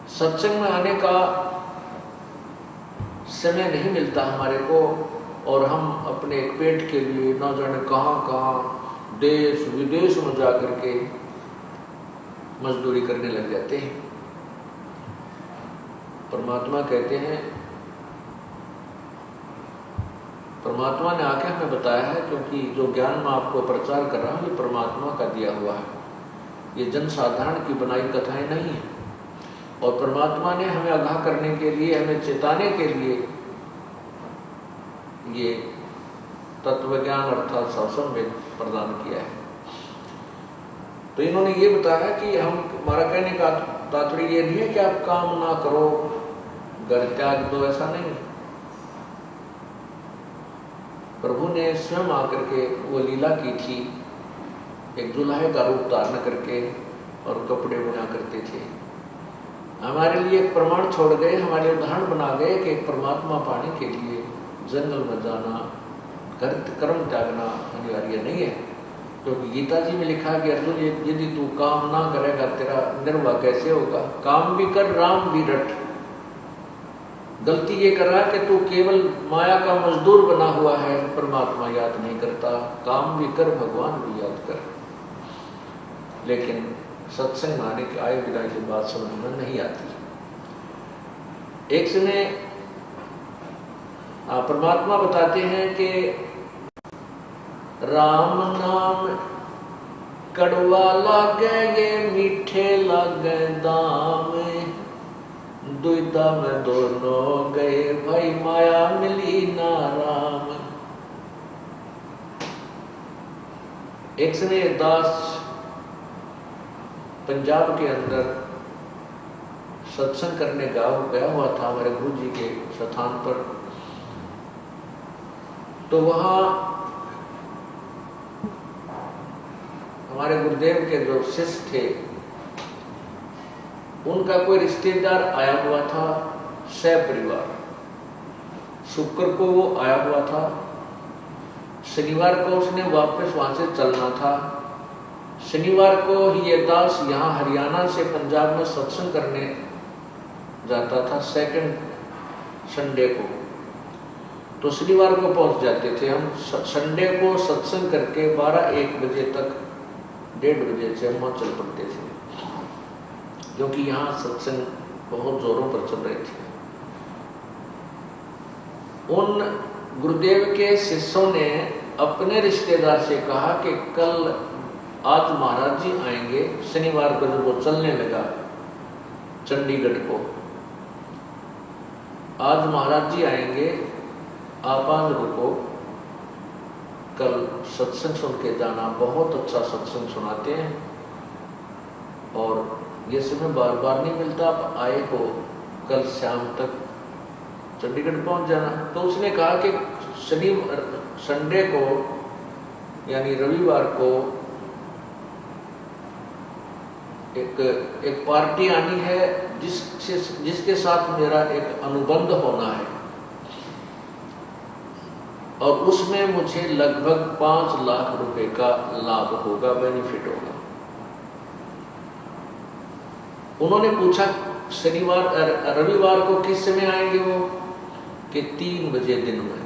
सत्संग में आने का समय नहीं मिलता हमारे को, और हम अपने पेट के लिए न जाने कहाँ कहाँ देश विदेश में जा करके मजदूरी करने लग जाते हैं। परमात्मा कहते हैं, परमात्मा ने आके हमें बताया है, क्योंकि जो ज्ञान मैं आपको प्रचार कर रहा हूँ ये परमात्मा का दिया हुआ है, ये जनसाधारण की बनाई कथाएं नहीं है। और परमात्मा ने हमें आगाह करने के लिए, हमें चेताने के लिए ये तत्व ज्ञान अर्थात सत्संग प्रदान किया है। तो इन्होंने ये बताया कि हमारा कहने का तात्पर्य ये नहीं है कि आप काम ना करो, घर त्याग दो, ऐसा नहीं। प्रभु ने स्वयं आकर के वो लीला की थी, एक दुल्हे का रूप धारण करके और कपड़े बुना करते थे। हमारे लिए एक प्रमाण छोड़ गए, हमारे उदाहरण बना गए कि एक परमात्मा पाने के लिए जंगल में जाना, कर्म त्यागना अनिवार्य नहीं है। क्योंकि गीता जी में लिखा है कि अर्जुन यदि तू काम ना करेगा तेरा निर्वाह कैसे होगा। काम भी कर, राम भी रट। गलती ये कर रहा है कि तू केवल माया का मजदूर बना हुआ है, परमात्मा याद नहीं करता। काम भी कर, भगवान भी याद कर। लेकिन सत्संग माने के आए बिना की बात समझ में नहीं आती। एक समय परमात्मा बताते हैं कि राम नाम कड़वा लागे ये मीठे लागे दाम, दुविधा में दोनों गए भाई माया मिली ना राम। एक समय दास पंजाब के अंदर सत्संग करने गया हुआ था हमारे गुरु जी के स्थान पर। तो वहाँ हमारे गुरुदेव के जो शिष्य थे उनका कोई रिश्तेदार आया हुआ था, सपरिवार। शुक्र को वो आया हुआ था, शनिवार को उसने वापस वहां से चलना था। शनिवार को ही ये दास यहाँ हरियाणा से पंजाब में सत्संग करने जाता था, सेकंड संडे को। तो शनिवार को पहुंच जाते थे हम। संडे को सत्संग करके 12-1 बजे तक, 1:30 बजे से हम चल पड़ते थे, क्योंकि यहाँ सत्संग बहुत जोरों पर चल रहे थे। उन गुरुदेव के शिष्यों ने अपने रिश्तेदार से कहा कि कल आज महाराज जी आएंगे। शनिवार को जब वो चलने लगा चंडीगढ़ को, आज महाराज जी आएंगे, आप आज रुको, कल सत्संग सुन के जाना, बहुत अच्छा सत्संग सुनाते हैं और ये समय बार बार नहीं मिलता, आप आए हो, कल शाम तक चंडीगढ़ पहुंच जाना। तो उसने कहा कि संडे को यानी रविवार को एक पार्टी आनी है जिसके साथ मेरा एक अनुबंध होना है, और उसमें मुझे लगभग 5 लाख रुपए का लाभ होगा, बेनिफिट होगा। उन्होंने पूछा रविवार को किस समय आएंगे वो, कि 3 बजे दिन में।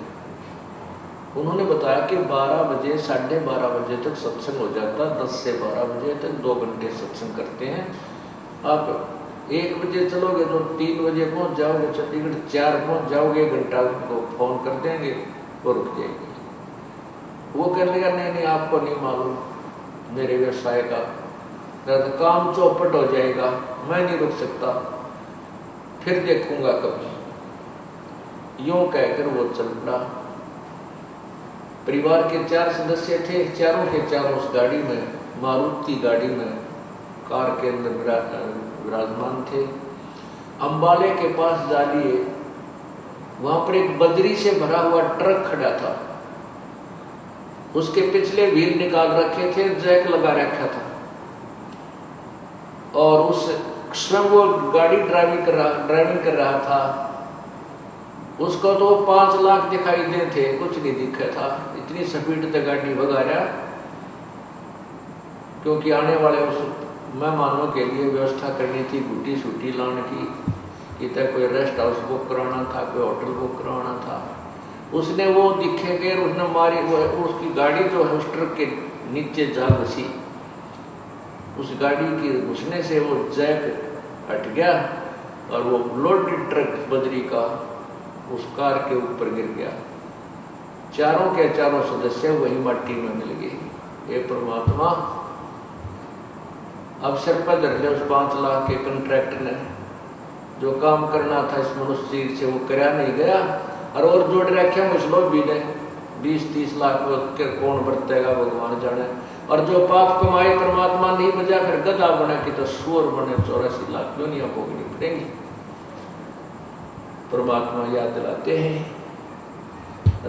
उन्होंने बताया कि 12 बजे 12:30 बजे तक सत्संग हो जाता, 10 से 12 बजे तक 2 घंटे सत्संग करते हैं। आप 1 बजे चलोगे तो 3 बजे पहुंच जाओगे चंडीगढ़, 4 पहुंच जाओगे, 1 घंटा उनको फोन कर देंगे, वो रुक जाएगी। वो कहने लगा नहीं आपको नहीं मालूम मेरे व्यवसाय का, तो काम चौपट हो जाएगा, मैं नहीं रुक सकता, फिर देखूंगा कभी। यूं कहकर वो चल पड़ा। परिवार के 4 सदस्य थे, चारों के चारों उस गाड़ी में, मारुति गाड़ी में, कार के अंदर विराजमान थे। अंबाले के पास जा लिए, वहां पर एक बजरी से भरा हुआ ट्रक खड़ा था, उसके पिछले व्हील निकाल रखे थे, जैक लगा रखा था, और उस स्वयं वो गाड़ी ड्राइविंग कर रहा था। उसको तो 5 लाख दिखाई दे थे, कुछ नहीं दिखा था, इतनी स्पीड से गाड़ी भगा रहा, क्योंकि आने वाले उस मेहमानों के लिए व्यवस्था करनी थी, गुटी सूटी लाने की, कितने कोई रेस्ट हाउस बुक कराना था, कोई होटल बुक कराना था। उसने वो दिखे गए, उसने मारी, उसकी गाड़ी जो है उस ट्रक के नीचे जा घुसी। उस गाड़ी की घुसने से वो जैक हट गया और वो लोडेड ट्रक बजरी का उस कार के ऊपर गिर गया। चारों के चारों सदस्य वही माटी में मिल गए। हे परमात्मा, अब सिर पर धर लिया उस 5 लाख के कॉन्ट्रैक्ट ने। जो काम करना था इस मनुष्य शरीर से वो कराया नहीं गया, और जोड़ रखे उस लोग भी ने 20-30 लाख के कौन बरतेगा भगवान जाने। और जो पाप कमाए परमात्मा नहीं बजा, फिर गधा बना कि तो सुअर बने 84 लाख दुनिया भोगनी पड़ेंगी। परमात्मा याद दिलाते हैं,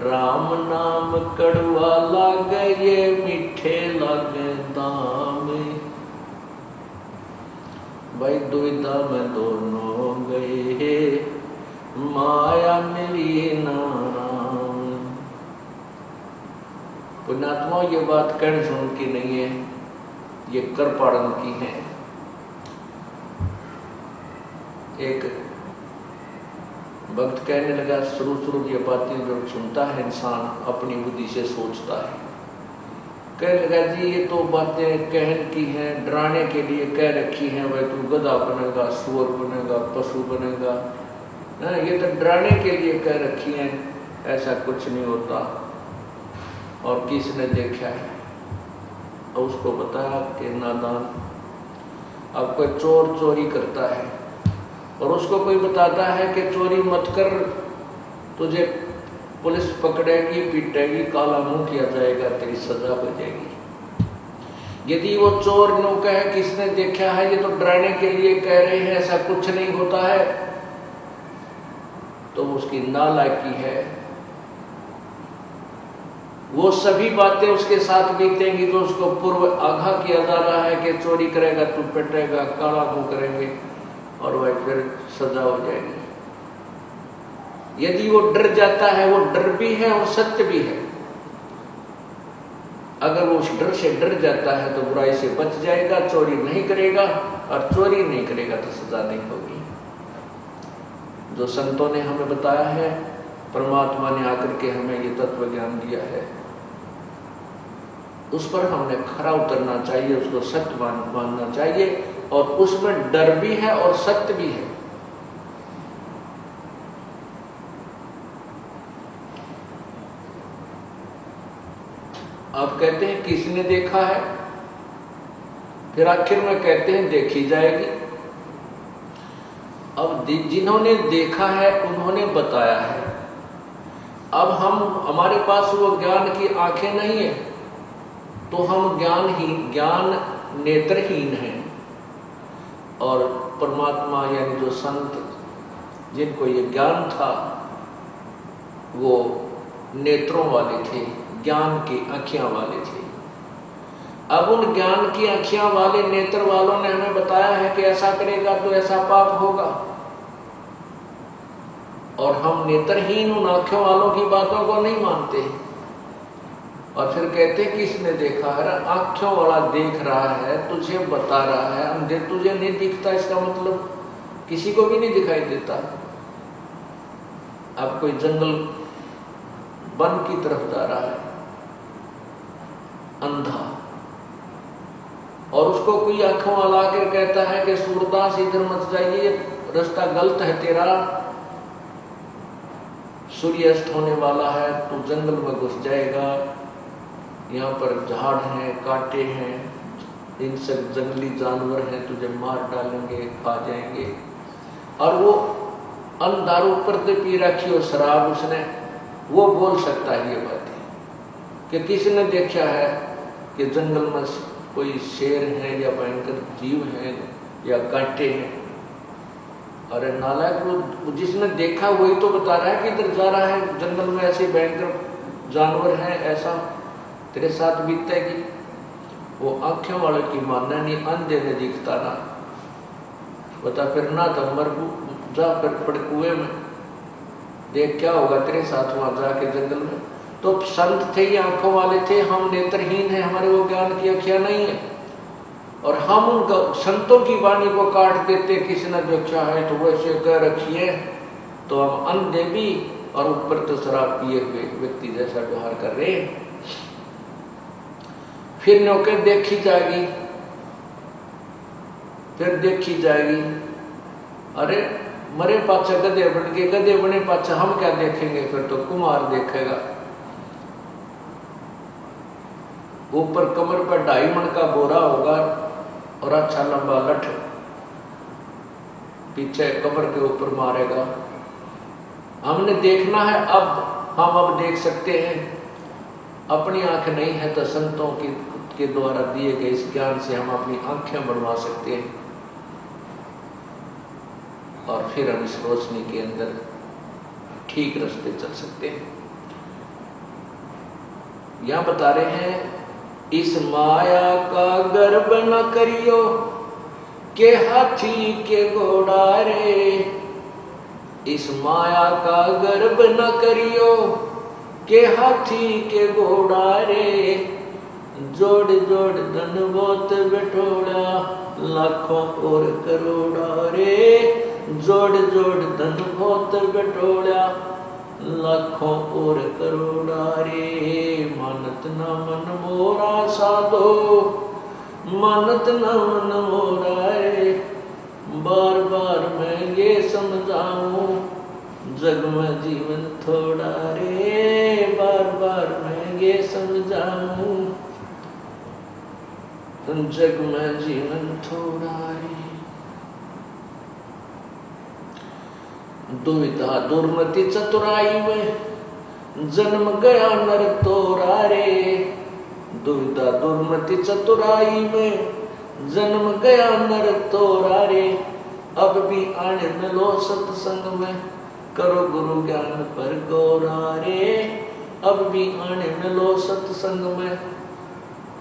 राम नाम कड़वा लागे ये मीठे लागे दाम। भाई दुविधा में दोनों गए, माया मिली ना राम। पुण्यात्मा ये बात कर्ण सुन की नहीं है, ये कर पाड़न की है। एक भक्त कहने लगा, शुरू ये बातें जब सुनता है इंसान अपनी बुद्धि से सोचता है। कहने लगा जी ये तो बातें कहन की हैं, डराने के लिए कह रखी हैं, भाई तू गधा बनेगा, सुअर बनेगा, पशु बनेगा, ये तो डराने के लिए कह रखी हैं, ऐसा कुछ नहीं होता। और किसने देखा है और उसको बताया कि नादान, अब कोई चोर चोरी करता है और उसको कोई बताता है कि चोरी मत कर, तुझे पुलिस पकड़ेगी, पीटेगी, काला मुंह किया जाएगा, तेरी सजा हो जाएगी। यदि वो चोर नो कहे किसने देखा है, ये तो डराने के लिए कह रहे हैं, ऐसा कुछ नहीं होता है, तो उसकी नालायकी है। वो सभी बातें उसके साथ बीतेंगी तो उसको पूर्व आगाह किया जा रहा है कि चोरी करेगा तू पिटेगा, काला मुंह करेंगे और वह फिर सजा हो जाएगी। यदि वो डर जाता है, वो डर भी है और सत्य भी है। अगर वो उस डर से डर जाता है तो बुराई से बच जाएगा, चोरी नहीं करेगा, और चोरी नहीं करेगा तो सजा नहीं होगी। जो संतों ने हमें बताया है, परमात्मा ने आकर के हमें ये तत्व ज्ञान दिया है, उस पर हमने खरा उतरना चाहिए, उसको सत्य मानना चाहिए, और उसमें डर भी है और सत्य भी है। आप कहते हैं किसने देखा है, फिर आखिर में कहते हैं देखी जाएगी। अब जिन्होंने देखा है उन्होंने बताया है। अब हमारे पास वो ज्ञान की आंखें नहीं है, तो हम ज्ञान नेत्रहीन हैं। और परमात्मा यानी जो संत जिनको ये ज्ञान था, वो नेत्रों वाले थे, ज्ञान की आँखियाँ वाले थे। अब उन ज्ञान की आँखियाँ वाले नेत्र वालों ने हमें बताया है कि ऐसा करेगा तो ऐसा पाप होगा, और हम नेत्रहीन उन आँखों वालों की बातों को नहीं मानते। और फिर कहते किसने देखा है, आँखों वाला देख रहा है, तुझे बता रहा है, अंधे तुझे नहीं दिखता, इसका मतलब किसी को भी नहीं दिखाई देता। अब कोई जंगल वन की तरफ जा रहा है अंधा, और उसको कोई आंखों वाला आकर कहता है कि सूरदास इधर मत जाइए, रास्ता गलत है तेरा, सूर्यास्त होने वाला है, तू जंगल में घुस जाएगा, यहाँ पर झाड़ हैं, कांटे हैं, इनसे जंगली जानवर हैं, तुझे मार डालेंगे, खा जाएंगे। और वो अंधारू पर पी रखी हो शराब उसने, वो बोल सकता है ये बातें कि किसने देखा है कि जंगल में कोई शेर है या भयंकर जीव है या कांटे हैं। अरे नालायक, वो जिसने देखा वही तो बता रहा है कि इधर जा रहा है, जंगल में ऐसे भयंकर जानवर हैं, ऐसा तेरे साथ बीतेगी। वो आंखें वाले की मानना नहीं, अंधे ने दिखता ना, बता फिर ना तो मर जा, फिर पड़ कुएं में, देख क्या होगा तेरे साथ वहां जाके जंगल में। तो संत थे, ये आंखों वाले थे, हम नेत्रहीन हैं, हमारे वो ज्ञान की आँखियां नहीं है। और हम उनका संतों की वाणी को काट देते, किसी ने देखा है तो वैसे कह रखिए, तो हम अंधे भी और ऊपर तो शराब पिए हुए व्यक्ति जैसा व्यवहार कर रहे हैं। फिर नौके देखी जाएगी, फिर देखी जाएगी। अरे मरे पाछा गधे बन के, गधे बने पाछा हम क्या देखेंगे, फिर तो कुमार देखेगा। ऊपर कमर पर 2.5 मन का बोरा होगा और अच्छा लंबा लठ पीछे कमर के ऊपर मारेगा। हमने देखना है, अब हम अब देख सकते हैं। अपनी आंख नहीं है तो संतों के द्वारा दिए गए इस ज्ञान से हम अपनी आंखें बनवा सकते हैं और फिर हम इस रोशनी के अंदर ठीक रास्ते चल सकते हैं। यहां बता रहे हैं, इस माया का गर्भ न करियो के हाथी के घोड़ा रे। इस माया का गर्भ न करियो के हाथी के घोड़ा रे। जोड़ जोड़ धन बहुत बटोड़ा लाखों और करोड़ा रे। जोड़ जोड़ धन बहुत बटोड़ा लाखों और करोड़ा रे। मानत न मन मोरा साधो, मानत न मन मोरा रे। बार बार मैं ये समझाऊं, जग में जीवन थोड़ा रे। बार बार मैं ये समझाऊं, जग में जीवन थोड़ा रे। दुविधा दुर्मति चतुराई में जन्म गया नर तोरा रे। दुविधा दुर्मति चतुराई में जन्म गया नर तोरा रे। अब भी आने मिलो सत्संग में, करो गुरु ज्ञान पर गौरा रे। अब भी आने मिलो सत्संग में,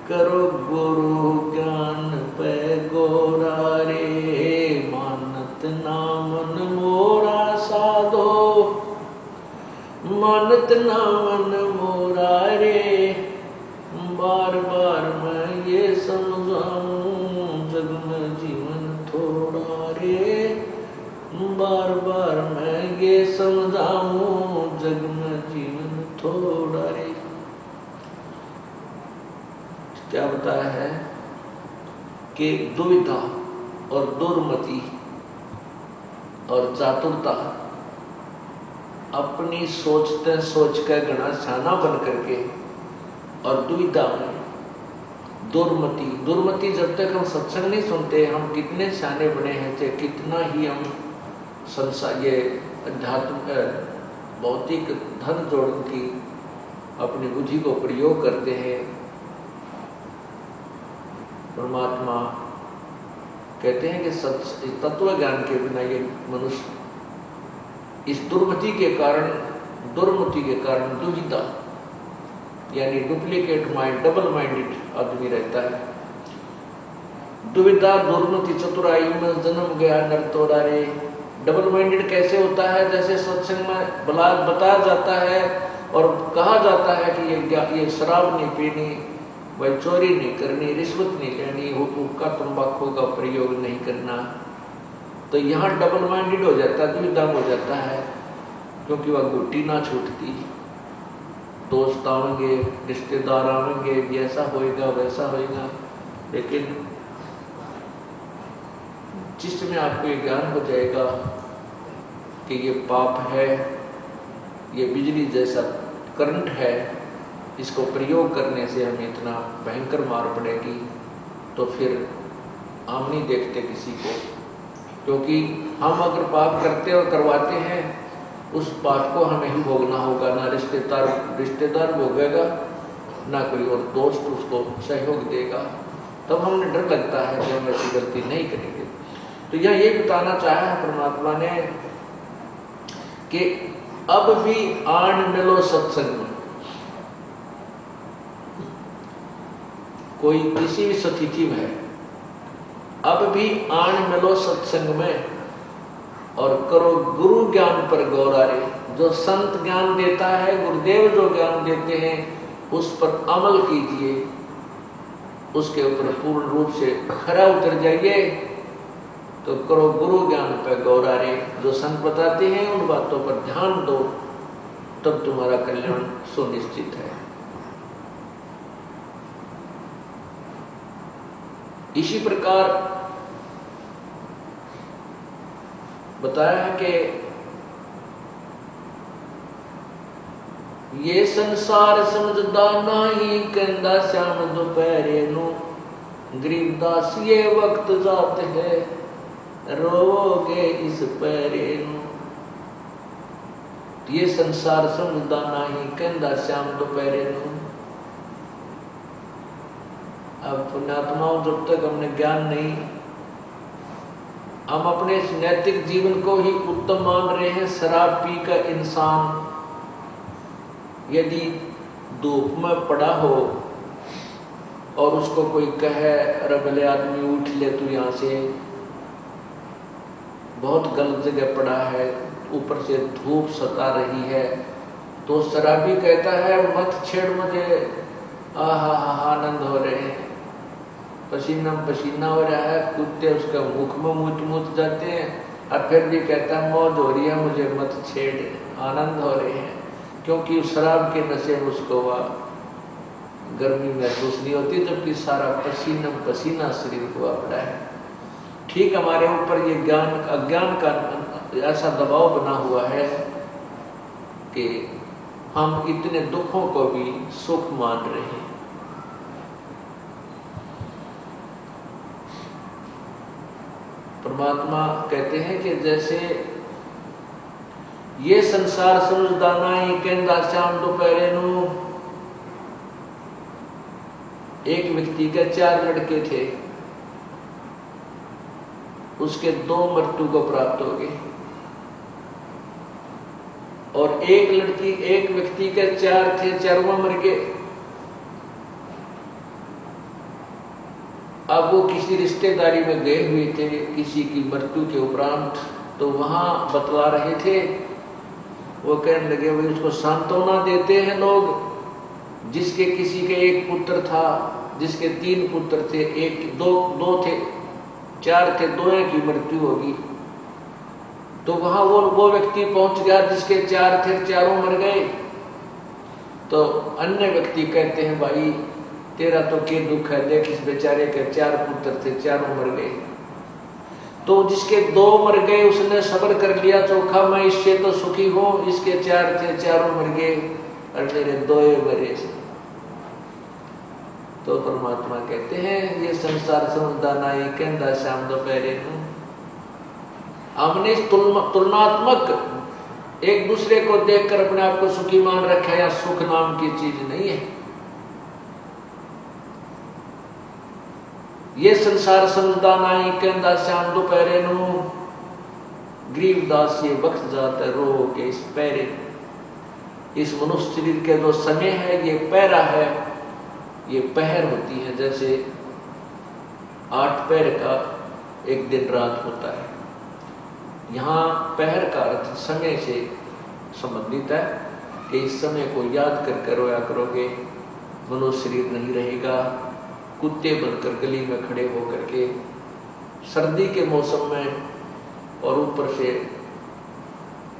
करो गुरु ज्ञान पे गौरा रे। मानत ना मन मोरा साधो, मानत ना मन मोरा रे। बार बार मैं ये समझाऊं, जग में जीवन थोड़ा रे। बार बार मैं ये समझाऊं, जग में जीवन थोड़ा रे। क्या बताया है कि दुविधा और दुर्मति और चातुरता अपनी सोचते सोच कर घना छाना बन करके, और दुविधा में दुर्मति। दुर्मति जब तक हम सत्संग नहीं सुनते, हम कितने छाने बने हैं थे, कितना ही हम संसार ये अध्यात्म भौतिक धन जोड़ने की अपनी बुद्धि को प्रयोग करते हैं। परमात्मा कहते हैं कि तत्व ज्ञान के बिना ये मनुष्य इस दुर्मति के कारण दुविधा यानी डुप्लीकेट माइंड, डबल माइंडेड आदमी रहता है। दुविधा दुर्मति चतुराई में जन्म गया नर तोरा रे। डबल माइंडेड कैसे होता है? जैसे सत्संग में बताया जाता है और कहा जाता है कि ये शराब नहीं पीनी, वह चोरी नहीं करनी, रिश्वत नहीं लेनी, हुक्का तंबाकू का प्रयोग नहीं करना, तो यहाँ डबल माइंडेड हो जाता है, दुविधा हो जाता है, क्योंकि वह गुट्टी ना छूटती। दोस्त आएंगे, रिश्तेदार आएंगे, ऐसा होएगा वैसा होएगा, लेकिन जिसमें आपको ये ज्ञान हो जाएगा कि ये पाप है, ये बिजली जैसा करंट है, इसको प्रयोग करने से हमें इतना भयंकर मार पड़ेगी, तो फिर हम नहीं देखते किसी को, क्योंकि हम अगर पाप करते और करवाते हैं उस बात को हमें ही भोगना होगा। ना रिश्तेदार भोगेगा, ना कोई और दोस्त उसको सहयोग देगा। तब हमें डर लगता है कि हम ऐसी गलती नहीं करेंगे। तो यह ये बताना चाहा है परमात्मा ने कि अब भी आन मिलो सत्संग में। कोई किसी भी स्थिति में है, अब भी आन मिलो सत्संग में और करो गुरु ज्ञान पर गौरा रे। जो संत ज्ञान देता है, गुरुदेव जो ज्ञान देते हैं, उस पर अमल कीजिए। उसके ऊपर पूर्ण रूप से खरा उतर जाइए तो करो गुरु ज्ञान पे गौरारे। जो संत बताते हैं उन बातों पर ध्यान दो, तब तुम्हारा कल्याण सुनिश्चित है। इसी प्रकार बताया है कि ये संसार समझदा नहीं, कहंदा श्याम दोपहरे नु, गरीबदास ये वक्त जात है, रोओगे इस पहरे नु। ये संसार समझदा नहीं, कहंदा श्याम दोपहरे नु। अब पुण्यात्माओं, जब तक हमने ज्ञान नहीं, हम अपने इस नैतिक जीवन को ही उत्तम मान रहे हैं। शराब पी का इंसान यदि धूप में पड़ा हो और उसको कोई कहे अरे भले आदमी उठ ले तू यहाँ से, बहुत गलत जगह पड़ा है, ऊपर से धूप सता रही है, तो शराबी कहता है मत छेड़ मुझे, आहा आनंद हो रहे हैं, पसीना पसीना हो रहा है, कुत्ते उसका मुख में मुत जाते हैं, और फिर भी कहता है मौज हो रही है, मुझे मत छेड़, आनंद हो रहे हैं। क्योंकि उस शराब के नशे में उसको वह गर्मी महसूस नहीं होती, जबकि सारा पसीना पसीना शरीर को पड़ा है। ठीक हमारे ऊपर ये ज्ञान अज्ञान का ऐसा दबाव बना हुआ है कि हम इतने दुखों को भी सुख मान रहे हैं। परमात्मा कहते हैं कि जैसे ये संसार समझदा नहीं, कहंदा श्याम दोपहरे नु। एक व्यक्ति के 4 लड़के थे, उसके 2 मृत्यु को प्राप्त हो गए, और एक व्यक्ति के 4 थे, 4वां मर गए। अब वो किसी रिश्तेदारी में गए हुए थे किसी की मृत्यु के उपरांत, तो वहां बतला रहे थे, वो कहने लगे भाई उसको सांत्वना देते हैं लोग, जिसके किसी के 1 पुत्र था, जिसके 3 पुत्र थे, 2 थे, 4 थे, 2 की मृत्यु होगी। तो वहां वो व्यक्ति पहुंच गया जिसके 4 थे, 4 मर गए। तो अन्य व्यक्ति कहते हैं भाई तेरा तो क्या दुख है, देख इस बेचारे के 4 पुत्र थे, 4 मर गए। तो जिसके 2 मर गए उसने सब्र कर लिया चोखा, मैं इससे तो सुखी हूं, इसके 4 थे, 4 मर गए और मेरे 2 मरे। तो परमात्मा कहते हैं ये संसार समझदा नहीं, कहंदा श्याम दोपहरे नु। हमने तुलनात्मक एक दूसरे को देखकर अपने आप को सुखी मान रखा है, या सुख नाम की चीज नहीं है। ये संसार समझदा नहीं, कहंदा श्याम दोपहरे नु। गरीबदास ये वक्त जाता रो के इस पैरे। इस मनुष्य शरीर के जो समय है ये पैरा है, ये पहर होती है। जैसे 8 पहर का एक दिन रात होता है, यहाँ पहर का अर्थ समय से संबंधित है कि इस समय को याद कर रोया करोगे, मनुष्य शरीर नहीं रहेगा। कुत्ते बनकर गली में खड़े होकर के सर्दी के मौसम में और ऊपर से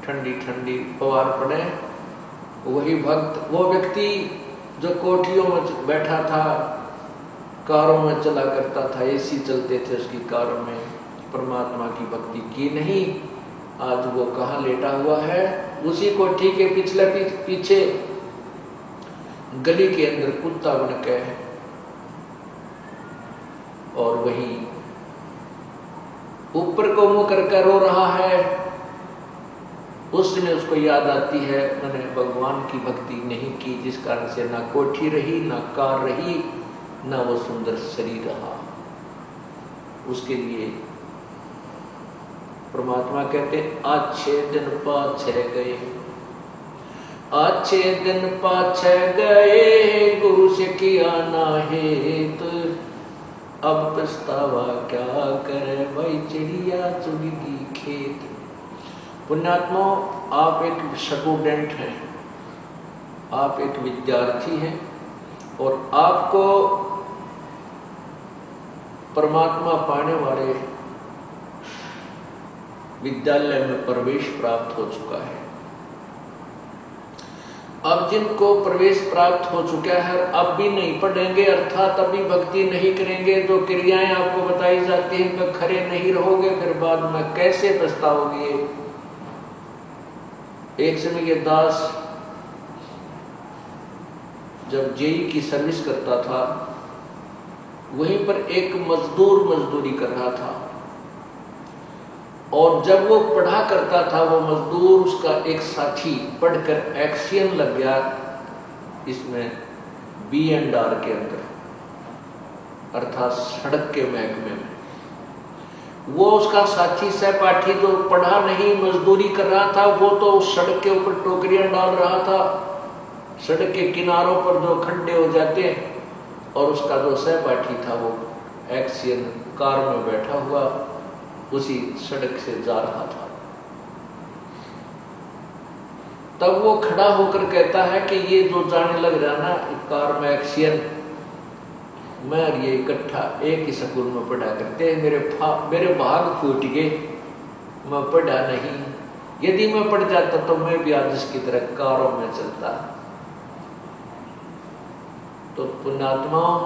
ठंडी ठंडी फवार पड़े, वही भक्त, वो व्यक्ति जो कोठियों में बैठा था, कारों में चला करता था, एसी चलते थे उसकी कारों में, परमात्मा की भक्ति की नहीं, आज वो कहाँ लेटा हुआ है, उसी कोठी के पीछे गली के अंदर कुत्ता बन के, और वही ऊपर को मुंह करके रो रहा है। उस समय उसको याद आती है मैंने भगवान की भक्ति नहीं की, जिस कारण से ना कोठी रही, ना कार रही, ना वो सुंदर शरीर रहा। उसके लिए परमात्मा कहते हैं अच्छे दिन पाछे गए, अच्छे दिन पाछे गए, गुरु से किया ना हेत, अब पछतावा क्या करे, भाई चिड़िया चुगी खेत। पुण्यात्मा, आप एक स्टूडेंट हैं, आप एक विद्यार्थी हैं, और आपको परमात्मा पाने वाले विद्यालय में प्रवेश प्राप्त हो चुका है। अब जिनको प्रवेश प्राप्त हो चुका है अब भी नहीं पढ़ेंगे, अर्थात अभी भक्ति नहीं करेंगे, जो क्रियाएं आपको बताई जाती हैं कि खरे नहीं रहोगे, फिर बाद में कैसे पछताओगे। एक समय ये दास जब जेई की सर्विस करता था, वहीं पर एक मजदूर मजदूरी कर रहा था, और जब वो पढ़ा करता था वो मजदूर, उसका एक साथी पढ़कर एक्सियन लग गया इसमें B&R के अंदर, अर्थात सड़क के महकमे में। वो उसका साथी सहपाठी जो पढ़ा नहीं मजदूरी कर रहा था, वो तो सड़क के ऊपर टोकरियां डाल रहा था, सड़क के किनारों पर जो खड्डे हो जाते हैं, और उसका जो सहपाठी था वो एक्सियन कार में बैठा हुआ उसी सड़क से जा रहा था। तब वो खड़ा होकर कहता है कि ये जो जाने लग रहा ना कार में एक्सियन, मैं और ये इकट्ठा एक ही स्कूल में पढ़ा करते हैं, मेरे भाग फूट गए, मैं पढ़ा नहीं, यदि मैं पढ़ जाता तो मैं भी आज इसकी तरह कारों में चलता। तो पुण्यात्माओं,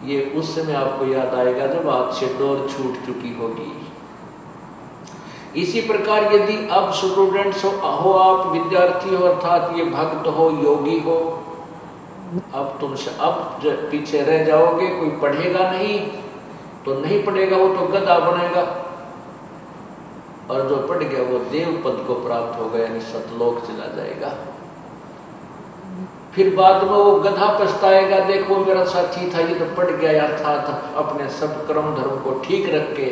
ये उस समय आपको याद आएगा जब हाथ से डोर छूट चुकी होगी। इसी प्रकार यदि अब स्टूडेंट्स हो आप, विद्यार्थी हो, अर्थात ये भक्त हो, योगी हो, अब तुमसे अब पीछे रह जाओगे, कोई पढ़ेगा नहीं तो नहीं पढ़ेगा, वो तो गधा बनेगा, और जो पढ़ गया वो देव पद को प्राप्त होगा, यानी सतलोक चला जाएगा। फिर बाद में वो गधा पछताएगा, देखो मेरा साथी था, ये तो पढ़ गया, अर्थात अपने सब कर्म धर्म को ठीक रख के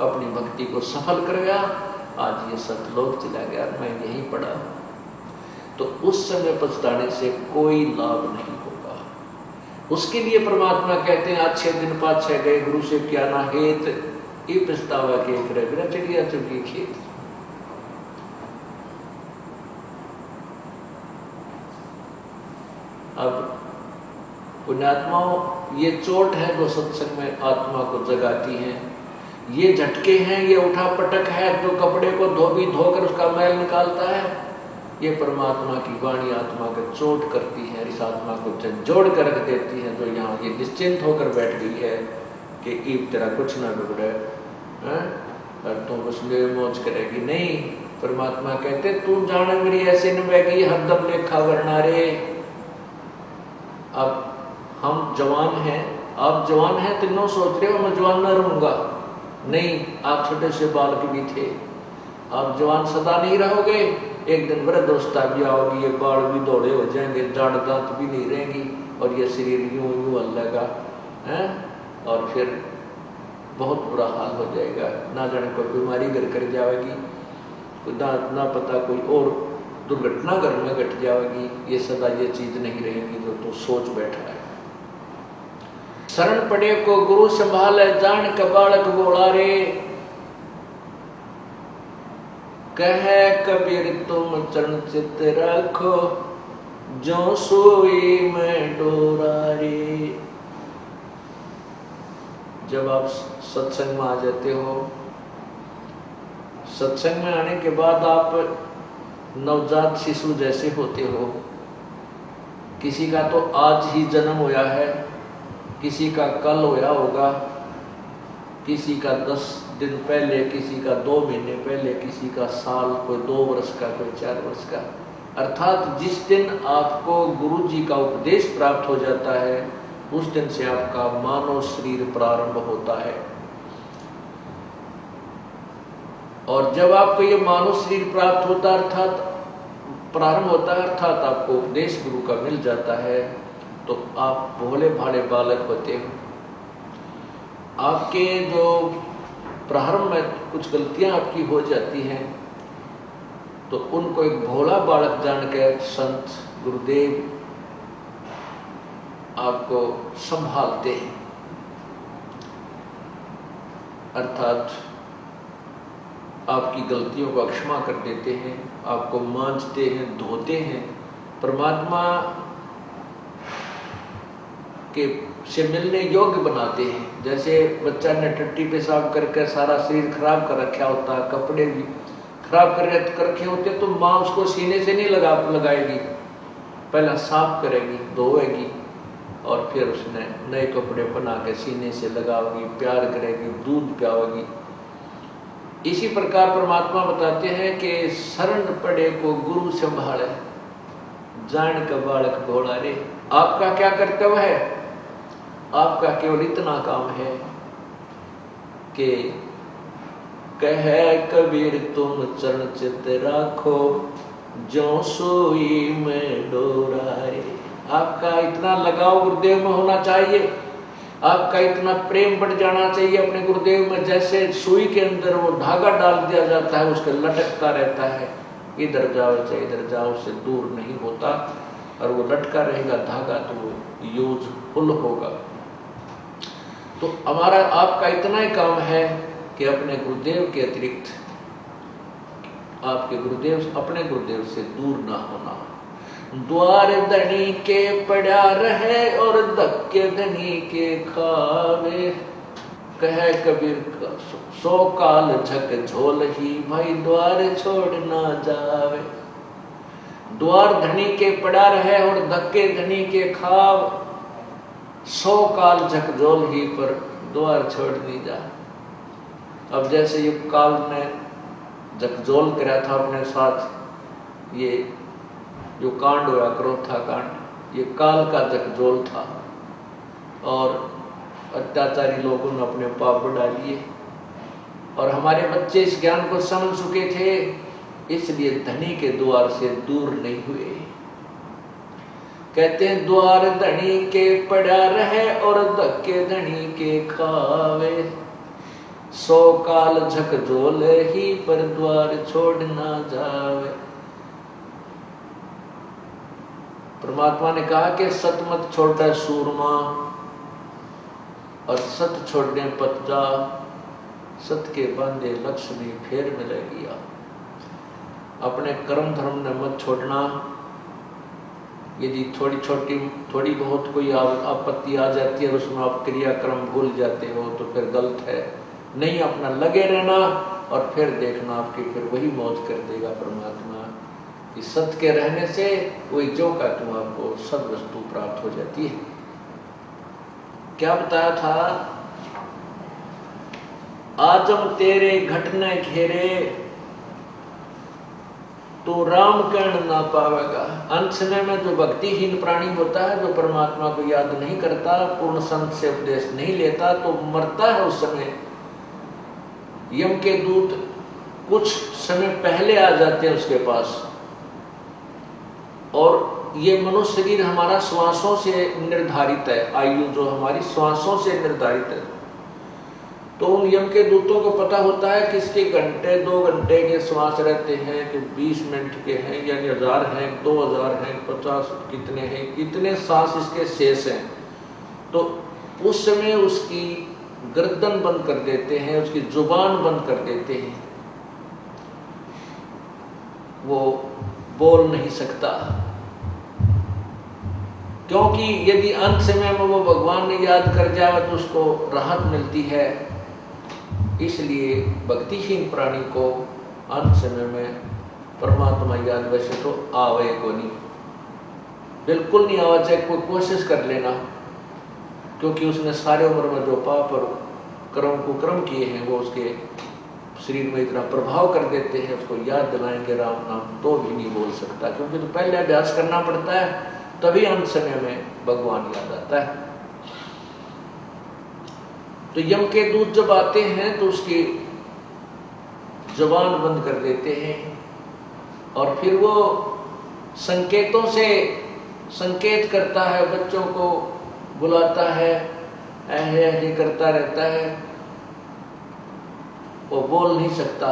अपनी भक्ति को सफल कर गया, आज ये सतलोक चला गया, मैं यहीं पढ़ा। तो उस समय पछताने से कोई लाभ नहीं होगा। उसके लिए परमात्मा कहते हैं अच्छे दिन पाछे गए, गुरु से क्या ना हेत, ये पछतावा के बिना चिड़िया चुकी खेत। अब पुण्यात्माओं, ये चोट है जो सत्संग में आत्मा को जगाती है, ये झटके हैं, ये उठा पटक है जो कपड़े को धोकर उसका मैल निकालता है, ये परमात्मा की वाणी आत्मा को चोट करती है, इस आत्मा को झंझोड़ कर रख देती है, जो यहाँ ये निश्चिंत होकर बैठ गई है कि ईब तेरा कुछ ना बिगड़े, और तुम उसमें मौज करेगी नहीं। परमात्मा कहते तू जाने मेरी ऐसे न बहगी हरदम लेखा वरना रे। अब हम जवान हैं, आप जवान हैं, तीनों सोच रहे हो मैं जवान ना रहूंगा, नहीं, आप छोटे से बालक भी थे, आप जवान सदा नहीं रहोगे, एक दिन वृद्धावस्था भी आओगी, ये बाल भी दौड़े हो जाएंगे, जाड़ दांत भी नहीं रहेंगी, और ये शरीर यूं यूं हल्लेगा है, और फिर बहुत बुरा हाल हो जाएगा, ना जाने कोई बीमारी घर कर जाएगी, ना पता कोई और दुर्घटना घर में घट जाएगी, ये सदा ये चीज नहीं रहेगी जो तो सोच बैठा है। शरण पड़े को गुरु संभाले, जान का बालक बोला रे, कहे कबीर तुम चरण चित रखो, जो सोई में डोरा रे। जब आप सत्संग में आ जाते हो, सत्संग में आने के बाद आप नवजात शिशु जैसे होते हो, किसी का तो आज ही जन्म होया है, किसी का कल होया होगा, किसी का 10 दिन पहले, किसी का 2 महीने पहले, किसी का साल, कोई 2 वर्ष का, कोई 4 वर्ष का। अर्थात जिस दिन आपको गुरु जी का उपदेश प्राप्त हो जाता है, उस दिन से आपका मानव शरीर प्रारंभ होता है, और जब आपको ये मानव शरीर प्राप्त होता अर्थात प्रारंभ होता है, अर्थात आपको उपदेश गुरु का मिल जाता है, तो आप भोले भाले बालक होते हो। आपके जो प्रारंभ में कुछ गलतियां आपकी हो जाती हैं, तो उनको एक भोला बालक जान के संत गुरुदेव आपको संभालते हैं, अर्थात आपकी गलतियों को क्षमा कर देते हैं, आपको मांजते हैं, धोते हैं, परमात्मा के से मिलने योग्य बनाते हैं। जैसे बच्चा ने टट्टी पेशाब करके सारा शरीर खराब कर रखा होता है, कपड़े भी खराब कर रखे होते, तो माँ उसको सीने से नहीं लगाएगी, पहला साफ करेगी, धोएगी और फिर उसने नए कपड़े बना के सीने से लगाओगी, प्यार करेगी, दूध पियाओगी। इसी प्रकार परमात्मा बताते हैं कि शरण पड़े को गुरु संभाले, जान का बालक भोला रे। आपका क्या कर्तव्य है? आपका केवल इतना काम है कि कहे कबीर तुम चरण चित राखो, जो सोई में डोरा रे। आपका इतना लगाव गुरुदेव में होना चाहिए, आपका इतना प्रेम बढ़ जाना चाहिए अपने गुरुदेव में, जैसे सुई के अंदर वो धागा डाल दिया जाता है, उसके लटकता रहता है, इधर जाओ चाहे इधर जाओ, उससे दूर नहीं होता, और वो लटका रहेगा धागा, तो वो यूजफुल होगा। तो हमारा आपका इतना ही काम है कि अपने गुरुदेव के अतिरिक्त आपके गुरुदेव अपने गुरुदेव से दूर ना होना। द्वार धनी के पड़ा रहे और धक्के धनी के खावे, कहे कबीर सो काल झक झोल ही, भाई द्वार छोड़ ना जावे। द्वार धनी के पड़ा रहे और धक्के धनी के खाव, 100 काल झकझोल ही पर द्वार छोड़ नहीं जा। अब जैसे ये काल ने झकझोल करा था अपने साथ, ये जो कांड हुआ क्रोधा कांड, ये काल का झकझोल था, और अत्याचारी लोगों ने अपने पाप बढ़ा लिए, और हमारे बच्चे इस ज्ञान को समझ चुके थे, इसलिए धनी के द्वार से दूर नहीं हुए। कहते हैं द्वार धनी के पड़ा रहे और धक्के धनी के खावे, 100 काल झकझोल ही पर द्वार छोड़ ना जावे। परमात्मा ने कहा कि सत मत छोड़ता सूरमा, और सत छोड़ने पत जा, सत के बांधे लक्ष्मी फेर मिलेगी। अपने कर्म धर्म ने मत छोड़ना। यदि थोड़ी बहुत कोई आपत्ति आ जाती है, उसमें आप क्रियाक्रम भूल जाते हो, तो फिर गलत है। नहीं, अपना लगे रहना, और फिर देखना आपकी फिर वही मौज कर देगा परमात्मा, कि सत्य के रहने से वही जो का तुम आपको सब वस्तु प्राप्त हो जाती है। क्या बताया था? आजम तेरे घटने घेरे, तो राम कर्ण ना पावेगा। अंत समय में जो भक्तिहीन प्राणी होता है, जो परमात्मा को याद नहीं करता, पूर्ण संत से उपदेश नहीं लेता, तो मरता है। उस समय यम के दूत कुछ समय पहले आ जाते हैं उसके पास, और ये मनुष्य शरीर हमारा श्वासों से निर्धारित है, आयु जो हमारी श्वासों से निर्धारित है। तो उन यम के दूतों को पता होता है कि इसके घंटे 2 घंटे के श्वास रहते हैं, कि 20 मिनट के हैं, यानी 1000 हैं, 2000 हैं, 50 कितने हैं, कितने सांस इसके शेष हैं। तो उस समय उसकी गर्दन बंद कर देते हैं, उसकी जुबान बंद कर देते हैं, वो बोल नहीं सकता। क्योंकि यदि अंत समय में वो भगवान ने याद कर जाए तो उसको राहत मिलती है। इसलिए भक्तिहीन प्राणी को अंत समय में परमात्मा याद वैसे तो आवे को नहीं, बिल्कुल नहीं आवा, चाहे कोई कोशिश कर लेना, क्योंकि उसने सारे उम्र में जो पाप और कुकर्म किए हैं वो उसके शरीर में इतना प्रभाव कर देते हैं, उसको याद दिलाएंगे राम नाम तो भी नहीं बोल सकता, क्योंकि तो पहले अभ्यास करना पड़ता है, तभी अंत समय में भगवान याद आता है। तो यम के दूत जब आते हैं तो उसकी जुबान बंद कर देते हैं, और फिर वो संकेतों से संकेत करता है, बच्चों को बुलाता है, ऐसे करता रहता है, वो बोल नहीं सकता,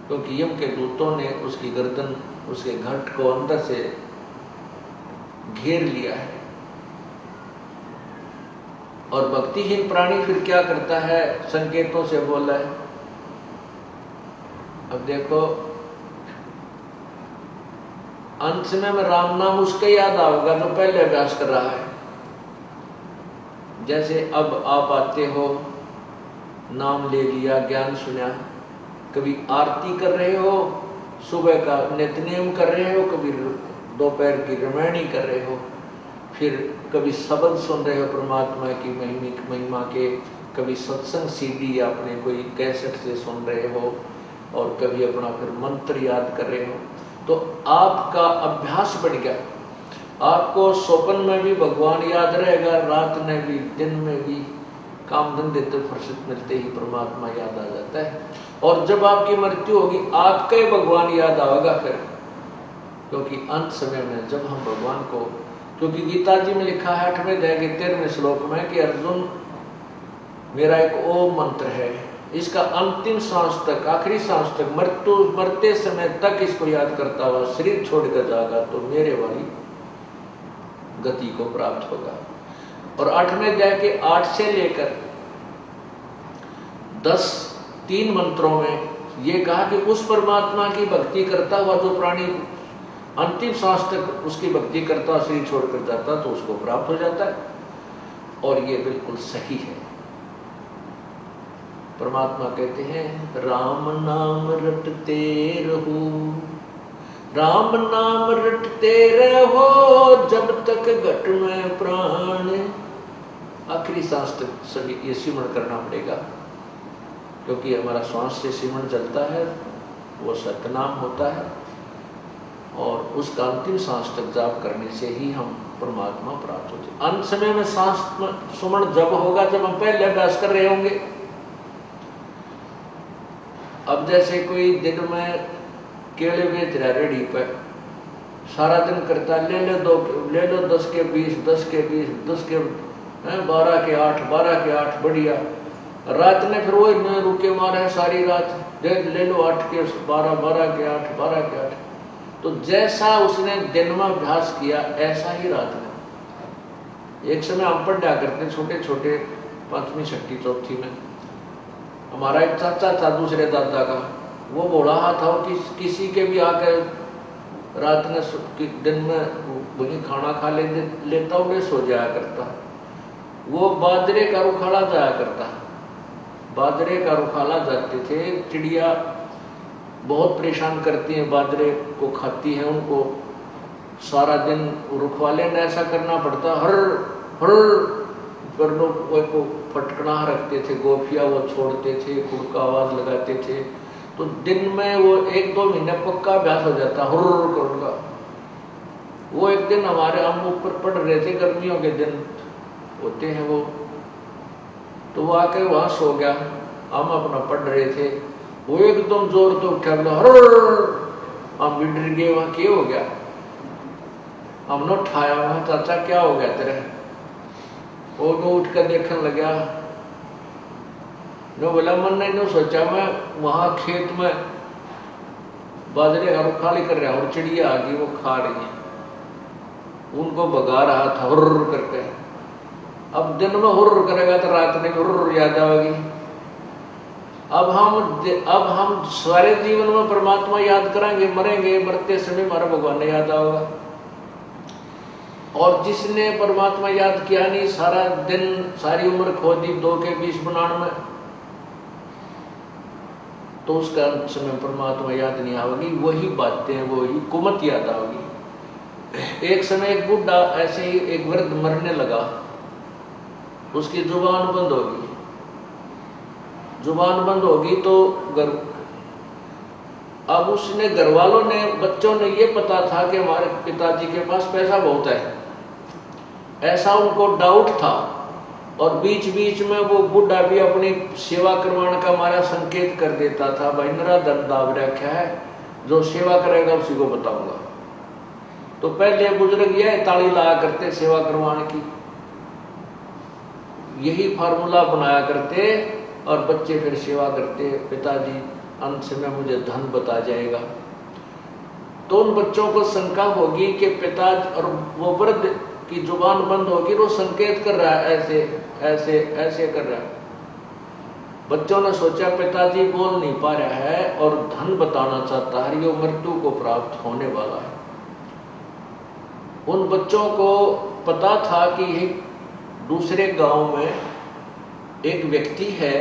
क्योंकि यम के दूतों ने उसकी गर्दन, उसके घट को अंदर से घेर लिया है। और भक्तिहीन प्राणी फिर क्या करता है? संकेतों से बोला है। अब देखो अंत समय में राम नाम उसके याद आएगा जो पहले अभ्यास कर रहा है, जैसे अब आप आते हो, नाम ले लिया, ज्ञान सुना, कभी आरती कर रहे हो, सुबह का नित्यनेम कर रहे हो, कभी दोपहर की रामायणी कर रहे हो, फिर कभी शब्द सुन रहे हो परमात्मा की महिमा के, कभी सत्संग सीडी अपने कोई कैसेट से सुन रहे हो, और कभी अपना फिर मंत्र याद कर रहे हो। तो आपका अभ्यास बढ़ गया, आपको स्वप्न में भी भगवान याद रहेगा, रात में भी, दिन में भी, काम धंधे तो फुर्सत मिलते ही परमात्मा याद आ जाता है। और जब आपकी मृत्यु होगी आपका ही भगवान याद आएगा फिर, क्योंकि अंत समय में जब हम भगवान को, क्योंकि गीता जी में लिखा है 8वें अध्याय के 13वें श्लोक में कि अर्जुन मेरा एक ओम मंत्र है, इसका अंतिम सांस तक, आखिरी सांस तक, मरते समय तक इसको याद करता हुआ शरीर छोड़कर जाएगा तो मेरे वाली गति को प्राप्त होगा। और 8वें अध्याय के 8 से लेकर 10 मंत्रों में ये कहा कि उस परमात्मा की भक्ति करता हुआ जो प्राणी अंतिम सांस तक उसकी भक्ति करता, शरीर छोड़कर जाता, तो उसको प्राप्त हो जाता है। और ये बिल्कुल सही है। परमात्मा कहते हैं राम नाम रटते रहो, राम नाम रटते रहो जब तक घट में प्राण। आखिरी सांस तक सभी ये सिमरण करना पड़ेगा, क्योंकि हमारा श्वास से सिमरण चलता है, वो सतनाम होता है, और उसका अंतिम सांस तक जाप करने से ही हम परमात्मा प्राप्त होते हैं। अंत समय में सांस सुमरण जब होगा जब हम पहले अभ्यास कर रहे होंगे। अब जैसे कोई दिन में केले बेच रहा रेडी पर, सारा दिन करता, ले लो 10 के 20, 10 के 20, 10 के 12 के 8, 12 के 8, बढ़िया। रात में फिर वो इतने रुके मारे हैं सारी रात, ले लो 8 के 12, 12 के 8, 12 के 8। तो जैसा उसने दिन में अभ्यास किया ऐसा ही रात में। एक समय हम पढ़ा करते छोटे छोटे 5वीं 6ठी 4थी में, हमारा एक चाचा था दूसरे दादा का, वो बोला था कि किसी के भी आकर रात में दिन में वही खाना खा लेता उन्हें सो जाया करता। वो बाजरे का रुखाला जाया करता, बाजरे का रुखाला जाते थे। चिड़िया बहुत परेशान करती हैं, बाजरे को खाती हैं, उनको सारा दिन रुखवाले ने ऐसा करना पड़ता, हर हर करनो को फटकना रखते थे, गोफिया वो छोड़ते थे, कुड़का आवाज लगाते थे। तो दिन में वो 1-2 महीने पक्का अभ्यास हो जाता हुर्र करूँगा। वो एक दिन हमारे हम ऊपर पढ़ रहे थे, गर्मियों के दिन होते हैं वो, तो वो आके वहाँ सो गया, हम अपना पढ़ रहे थे, वो एकदम जोर तो उठा, बोला हुर्र। हम भी डर गए, वहाँ क्या हो गया? हमने उठाया, वहाँ चाचा क्या हो गया तेरे? वो उठ कर देखने लगा, नो बोला मन नहीं, नो सोचा मैं वहाँ खेत में बाजरे का रुखाली कर रहा और चिड़िया आ गई, वो खा रही है, उनको भगा रहा था हुर्र करके। अब दिन में हुर्र करेगा तो रात में हुर्र याद आएगी। अब हम सारे जीवन में परमात्मा याद करेंगे, मरेंगे, मरते समय हमारा भगवान याद आएगा। और जिसने परमात्मा याद किया नहीं, सारा दिन सारी उम्र खो दी 2 के 20 बनाने में, तो उसका समय परमात्मा याद नहीं आएगी। वही बातें, वही कुमत याद आएगी। एक समय एक बुढ़ा ऐसे ही एक वृद्ध मरने लगा, उसकी जुबान बंद होगी। जुबान बंद होगी तो अब उसने घर वालों ने, बच्चों ने ये पता था कि हमारे पिताजी के पास पैसा बहुत है, ऐसा उनको डाउट था। और बीच बीच में वो बुढ़ा भी अपनी सेवा करवाने का हमारा संकेत कर देता था, भाई मेरा धन दाब रखा है, जो सेवा करेगा उसी को बताऊंगा। तो पहले बुजुर्ग यह ताली लाया करते सेवा करवाने की, यही फार्मूला बनाया करते, और बच्चे फिर सेवा करते, पिताजी अंत समय मुझे धन बता जाएगा। तो उन बच्चों को शंका होगी कि पिताजी, और वो वृद्ध की जुबान बंद होगी, वो संकेत कर रहा है, ऐसे ऐसे ऐसे कर रहा है। बच्चों ने सोचा पिताजी बोल नहीं पा रहा है और धन बताना चाहता है, ये मृत्यु को प्राप्त होने वाला है। उन बच्चों को पता था कि ये दूसरे गांव में एक व्यक्ति है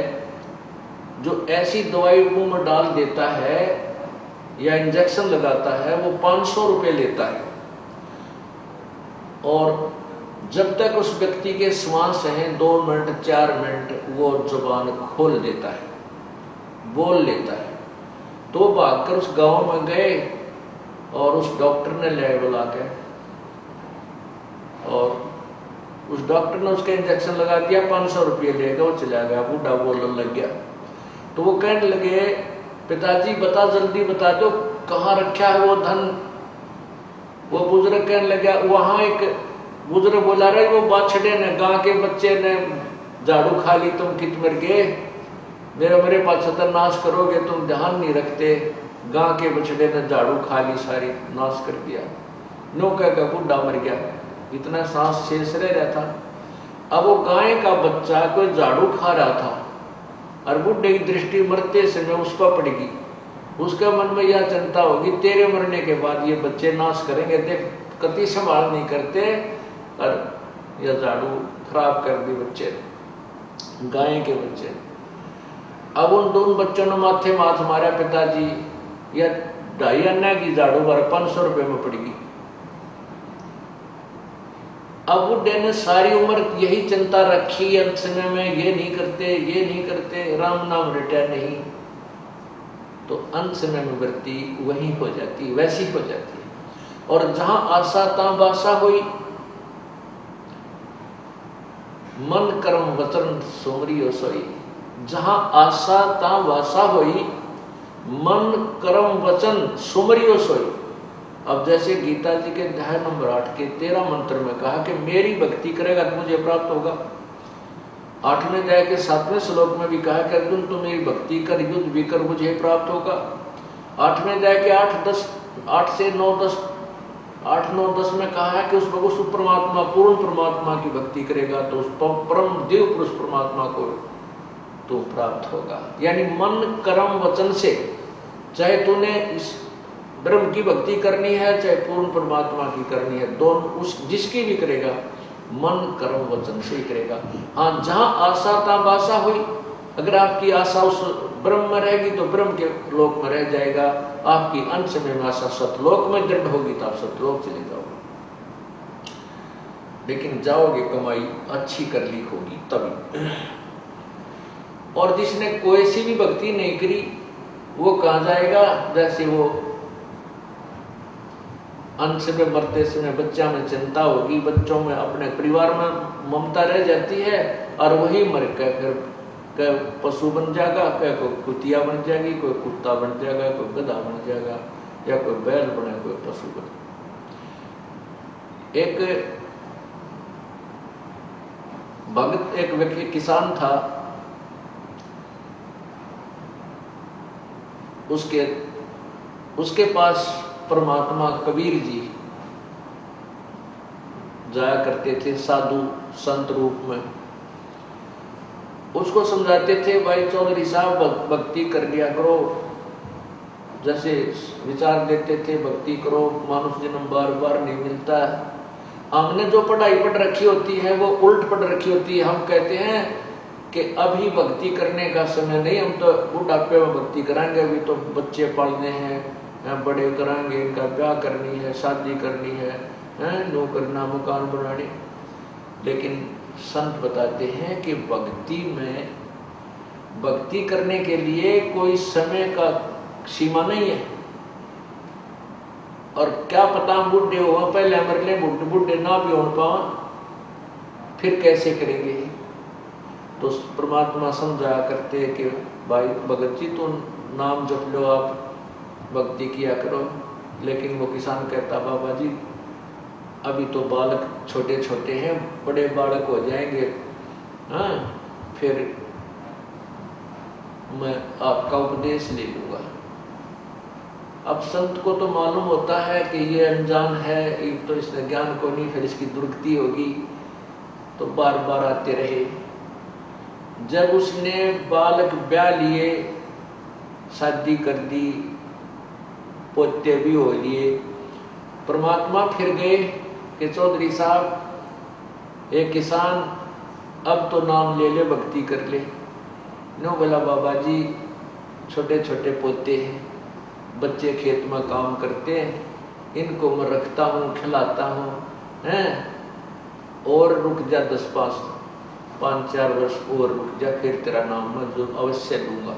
जो ऐसी दवाई मुंह में डाल देता है या इंजेक्शन लगाता है, वो 500 रुपये लेता है। और जब तक उस व्यक्ति के श्वास हैं 2 मिनट 4 मिनट वो जुबान खोल देता है, बोल लेता है। तो वो भागकर उस गांव में गए और उस डॉक्टर ने ले बुला के, और उस डॉक्टर ने उसका इंजेक्शन लगा दिया, 500 रुपये लेगा, वो चला गया। बूढ़ा बोलने लग गया। तो वो कहने लगे, पिताजी बता, जल्दी बता दो कहाँ रखा है वो धन। वो बुजुर्ग कहने लगा, वहाँ एक बुजुर्ग बोला रहे, वो बाछड़े ने, गांव के बच्चे ने झाड़ू खा ली, तुम कित मर गए, मेरे पास सत्यानाश करोगे, तुम ध्यान नहीं रखते। गांव के बछड़े ने झाड़ू खा ली, सारी नाश कर दिया। नो कह बूढ़ा मर गया, इतना सांस शेष रह रहा था। अब वो गाय का बच्चा कोई झाड़ू खा रहा था और बूढ़े की दृष्टि मरते समय उस पर पड़ेगी। उसके मन में यह चिंता होगी, तेरे मरने के बाद ये बच्चे नाश करेंगे, देख कति संभाल नहीं करते, और यह झाड़ू खराब कर दी बच्चे, गाय के बच्चे। अब उन दोनों बच्चों ने माथे माथ मारा, पिताजी यह 2.5 आना की झाड़ू 500 रुपये में पड़ेगी। अब बुढ़े ने सारी उम्र यही चिंता रखी, अंत समय में ये नहीं करते, राम नाम रटा नहीं, तो अंत समय में वृत्ति वही हो जाती, वैसी हो जाती है। और जहां आशा तां बासा हुई, मन कर्म वचन सोमरी सोई। जहां आशा तां वासा हुई, मन कर्म वचन सुमरियो सोई। अब जैसे गीता जी के अध्याय नंबर 8 के 13 मंत्र में कहा कि मेरी भक्ति करेगा तो मुझे प्राप्त होगा। 8वें अध्याय के 7वें श्लोक में भी कहा कि अर्जुन तू मेरी भक्ति कर, युद्ध भी कर, मुझे प्राप्त होगा। 8वें अध्याय के 8 से 9 10 में कहा है कि उस परमात्मा, पूर्ण परमात्मा की भक्ति करेगा तो उस परम देव पुरुष परमात्मा को तो प्राप्त होगा। यानी मन कर्म वचन से, चाहे तूने इस ब्रह्म की भक्ति करनी है, चाहे पूर्ण परमात्मा की करनी है, दोनों उस जिसकी भी करेगा, मन कर्म वचन से ही करेगा। हाँ, जहाँ आशा ता बासा हुई, अगर आपकी आशा उस ब्रह्म में रहेगी तो ब्रह्म के लोक में रह जाएगा। आपकी अंत समय में आशा सतलोक में दृढ़ होगी तो आप सतलोक चले जाओगे। लेकिन जाओगे कमाई अच्छी कर ली होगी तभी। और जिसने कोई सी भी भक्ति नहीं करी वो कहाँ जाएगा? जैसे वो अंत समय मरते समय बच्चा में चिंता होगी, बच्चों में, अपने परिवार में ममता रह जाती है, और वही मर के फिर पशु बन जाएगा, कोई कुतिया बन जाएगी, कोई कुत्ता बन जाएगा, कोई गधा बन जाएगा, या कोई बैल बने, कोई पशु बने। एक भगत, एक व्यक्ति किसान था, उसके पास परमात्मा कबीर जी जाया करते थे साधु संत रूप में। उसको समझाते थे, भाई चौधरी साहब भक्ति कर लिया करो, जैसे विचार देते थे, भक्ति करो, मानुष जन्म बार बार नहीं मिलता। हमने जो पढ़ाई पढ़ रखी होती है वो उल्ट पढ़ रखी होती है। हम कहते हैं कि अभी भक्ति करने का समय नहीं, हम तो बुढ़ापे में भक्ति कराएंगे, अभी तो बच्चे पालने हैं, बड़े कराएंगे, इनका ब्याह करनी है, शादी करनी है, नो करना, मकान बनाने। लेकिन संत बताते हैं कि भक्ति करने के लिए कोई समय का सीमा नहीं है। और क्या पता बूढ़े हो, पहले मर ले, बूढ़े ना भी हो पाओ, फिर कैसे करेंगे? तो परमात्मा समझाया करते कि भाई भगत जी तो नाम जप लो, आप भक्ति किया करो। लेकिन वो किसान कहता, बाबा जी अभी तो बालक छोटे छोटे हैं, बड़े बालक हो जाएंगे, हाँ फिर मैं आपका उपदेश ले लूँगा। अब संत को तो मालूम होता है कि ये अनजान है, एक तो इसने ज्ञान को नहीं, फिर इसकी दुर्गति होगी, तो बार बार आते रहे। जब उसने बालक ब्याह लिए, शादी कर दी, पोते भी हो लिए, परमात्मा फिर गए कि चौधरी साहब, एक किसान अब तो नाम ले ले, भक्ति कर ले। नो बोला बाबा जी छोटे छोटे पोते हैं, बच्चे खेत में काम करते हैं, इनको मैं रखता हूँ, खिलाता हूँ, हैं, और रुक जा 5-4 वर्ष और रुक जा, फिर तेरा नाम मैं जो अवश्य लूँगा।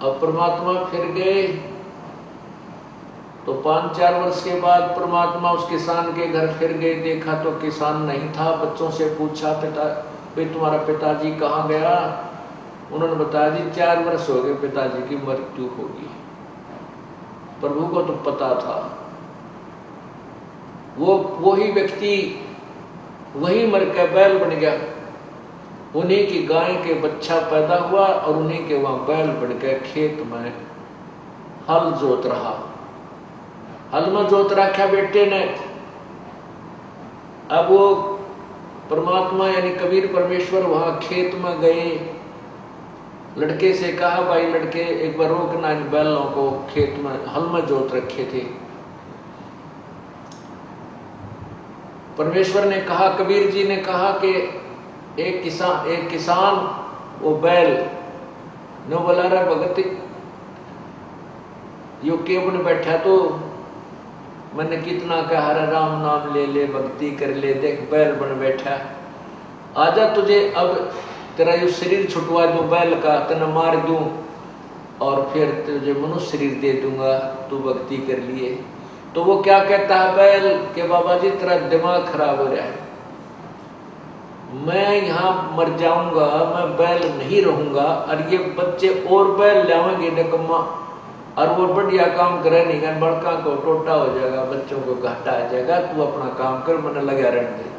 अब परमात्मा फिर गए तो 5-4 वर्ष के बाद परमात्मा उस किसान के घर फिर गए। देखा तो किसान नहीं था। बच्चों से पूछा, पिता भाई तुम्हारा पिताजी कहाँ गया? उन्होंने बताया जी 4 वर्ष हो गए पिताजी की मृत्यु होगी। प्रभु को तो पता था। वही व्यक्ति वही मर के बैल बन गया। उन्हीं की गाय के बच्चा पैदा हुआ और उन्हीं के वहां बैल बन के खेत में हल जोत रहा। हल में जोत रखा बेटे ने। अब वो परमात्मा यानी कबीर परमेश्वर वहां खेत में गए। लड़के से कहा, भाई लड़के एक बार रोकना इन बैलों को, खेत में हल में जोत रखे थे। परमेश्वर ने कहा, कबीर जी ने कहा कि एक किसान वो बैल न बोला रहा भगत यो केवन बैठा तो मैंने कितना कहा हरे राम नाम ले ले, भक्ति कर ले, देख बैल बन बैठा। आजा तुझे अब तेरा यो शरीर छुटवा दूं बैल का, तेना मार दूं और फिर तुझे मनुष्य शरीर दे दूंगा, तू भक्ति कर लिए। तो वो क्या कहता है बैल के बाबा जी तेरा दिमाग खराब हो रहा है, मैं यहाँ मर जाऊंगा, मैं बैल नहीं रहूंगा और ये बच्चे और बैल लावेंगे निकम्मा और वो बढ़िया काम करे नहीं कर, बड़का को टोटा हो जाएगा, बच्चों को घाटा आ जाएगा, तू अपना काम कर, मैंने लगा रहने दे।